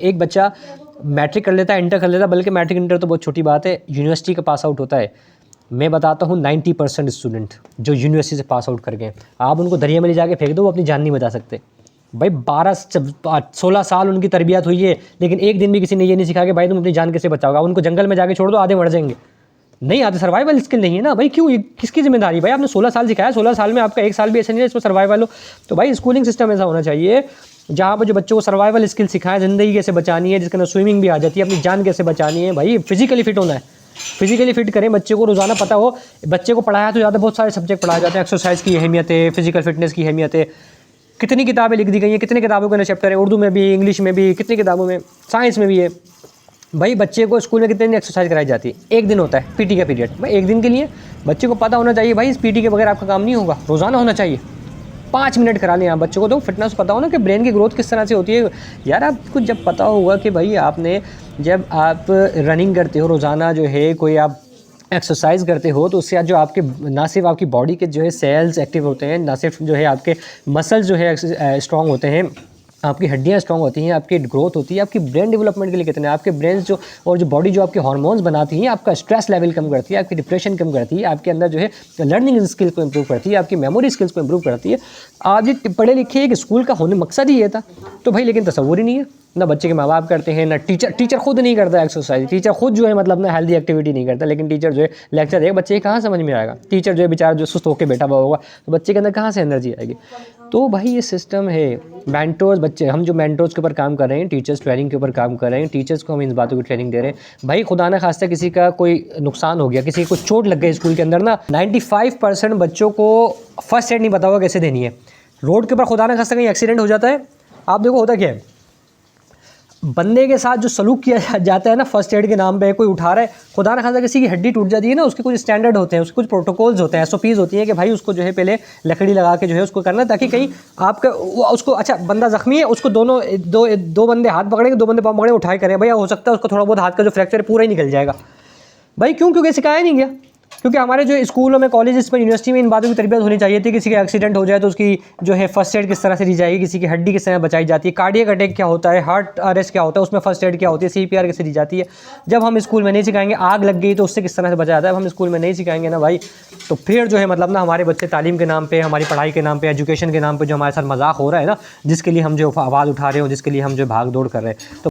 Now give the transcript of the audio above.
एक बच्चा मैट्रिक कर लेता है, इंटर कर लेता है, बल्कि मैट्रिक इंटर तो बहुत छोटी बात है, यूनिवर्सिटी का पास आउट होता है। मैं बताता हूँ 90% स्टूडेंट जो यूनिवर्सिटी से पास आउट कर गए, आप उनको दरिया में ले जाके फेंक दो, वो अपनी जान नहीं बचा सकते। भाई 16 साल उनकी तरबियत हुई है, लेकिन एक दिन भी किसी ने ये नहीं सिखाया कि भाई तुम अपनी जान कैसे बचाओगे। उनको जंगल में जाके छोड़ दो, आधे मर जाएंगे। नहीं आते, सर्वाइवल स्किल नहीं है ना भाई। क्यों, किसकी जिम्मेदारी? भाई आपने 16 साल सिखाया, 16 साल में आपका एक साल भी ऐसा नहीं है इसमें सर्वाइवल हो। तो भाई स्कूलिंग सिस्टम ऐसा होना चाहिए जहाँ पर जो बच्चों को सर्वाइवल स्किल सिखाएं, ज़िंदगी कैसे बचानी है, जिसके अंदर स्विमिंग भी आ जाती है, अपनी जान कैसे बचानी है। भाई फिजिकली फिट होना है, फिजिकली फिट करें बच्चे को, रोज़ाना पता हो। बच्चे को पढ़ाया तो ज़्यादा, बहुत सारे सब्जेक्ट पढ़ाए जाते हैं, एक्सरसाइज की अहमियत है, फिजिकल फिटनेस की अहमियत है, कितनी किताबें लिख दी गई हैं, कितनी किताबों के चैप्टर है, उर्दू में भी, इंग्लिश में भी, कितनी किताबों में, साइंस में भी है। भाई बच्चे को स्कूल में कितने दिन एक्सरसाइज कराई जाती है? एक दिन होता है पीटी का पीरियड, भाई एक दिन के लिए। बच्चे को पता होना चाहिए भाई इस पीटी के बगैर आपका काम नहीं होगा, रोज़ाना होना चाहिए। 5 मिनट करा लें आप बच्चों को, तो फिटनेस पता हो ना कि ब्रेन की ग्रोथ किस तरह से होती है। यार आपको जब पता होगा कि भाई आपने, जब आप रनिंग करते हो रोज़ाना, जो है कोई आप एक्सरसाइज करते हो, तो उससे जो आपके, ना सिर्फ आपकी बॉडी के जो है सेल्स एक्टिव होते हैं, ना सिर्फ जो है आपके मसल्स जो है स्ट्रॉन्ग होते हैं, आपकी हड्डियाँ स्ट्रॉन्ग होती हैं, आपकी ग्रोथ होती है, आपकी ब्रेन डेवलपमेंट के लिए कितने, आपके ब्रेन जो और जो बॉडी जो आपके हार्मोन्स बनाती हैं, आपका स्ट्रेस लेवल कम करती है, आपकी डिप्रेशन कम करती है, आपके अंदर जो है लर्निंग स्किल्स को इंप्रूव करती है, आपकी मेमोरी स्किल्स को इंप्रूव करती है। आप ये पढ़े लिखे एक स्कूल का होने मकसद ही ये था। तो भाई लेकिन तसव्वुर ही नहीं है, ना बच्चे के माँ बाप करते हैं, ना टीचर खुद नहीं करता एक्सरसाइज, टीचर खुद जो है मतलब ना हेल्दी एक्टिविटी नहीं करता, लेकिन टीचर जो है लेक्चर देगा, बच्चे कहाँ समझ में आएगा? टीचर जो है बेचारा जो सुस्त होकर बैठा हुआ होगा, तो बच्चे के अंदर कहाँ से एनर्जी आएगी? तो भाई ये सिस्टम है। मेंटोर्स, बच्चे, हम जो मेंटोर्स के ऊपर काम कर रहे हैं, टीचर्स ट्रेनिंग के ऊपर काम कर रहे हैं, टीचर्स को हम इन बातों की ट्रेनिंग दे रहे हैं। भाई खुदा ना खास्ता किसी का कोई नुकसान हो गया, किसी को चोट लग गई स्कूल के अंदर ना, 95% बच्चों को फर्स्ट एड नहीं पता होगा कैसे देनी है। रोड के ऊपर खुदा ना खास्ता कहीं एक्सीडेंट हो जाता है, आप देखो होता क्या है, बंदे के साथ जो सलूक किया जाता है ना फर्स्ट एड के नाम पे, कोई उठा रहा है, खुदा ना खासा किसी की हड्डी टूट जाती है ना, उसके कुछ स्टैंडर्ड होते हैं, उसके कुछ प्रोटोकॉल्स होते हैं, एसओपीज़ होती हैं कि भाई उसको जो है पहले लकड़ी लगा के जो है उसको करना, ताकि कहीं आपका उसको, अच्छा बंदा जख्मी है, उसको दो बंदे हाथ पकड़ेंगे, 2 बंदे पाँव पकड़े, उठाए करें, भाई हो सकता है उसको थोड़ा बहुत हाथ का जो फ्रैक्चर है पूरा ही निकल जाएगा। भाई क्योंकि सिखाया नहीं गया, क्योंकि हमारे जो स्कूलों में, कॉलेजेस में, यूनिवर्सिटी में इन बातों की तरबियत होनी चाहिए थी। किसी का एक्सीडेंट हो जाए तो उसकी जो है फर्स्ट एड किस तरह से दी जाएगी, किसी की हड्डी किस तरह बचाई जाती है, कार्डियक अटैक क्या होता है, हार्ट अरेस्ट क्या होता है, उसमें फर्स्ट एड क्या होती है, सीपीआर कैसे दी जाती है। जब हम स्कूल में नहीं सिखाएंगे, आग लग गई तो उससे किस तरह से बचाया जाता है, हम स्कूल में नहीं सिखाएंगे ना भाई, तो फिर जो है मतलब ना हमारे बच्चे तालीम के नाम पर, हमारी पढ़ाई के नाम पर, एजुकेशन के नाम पर जो हमारे साथ मजाक हो रहा है ना, जिसके लिए हम जो आवाज़ उठा रहे हो, जिसके लिए हम जो भाग दौड़ कर रहे हैं, तो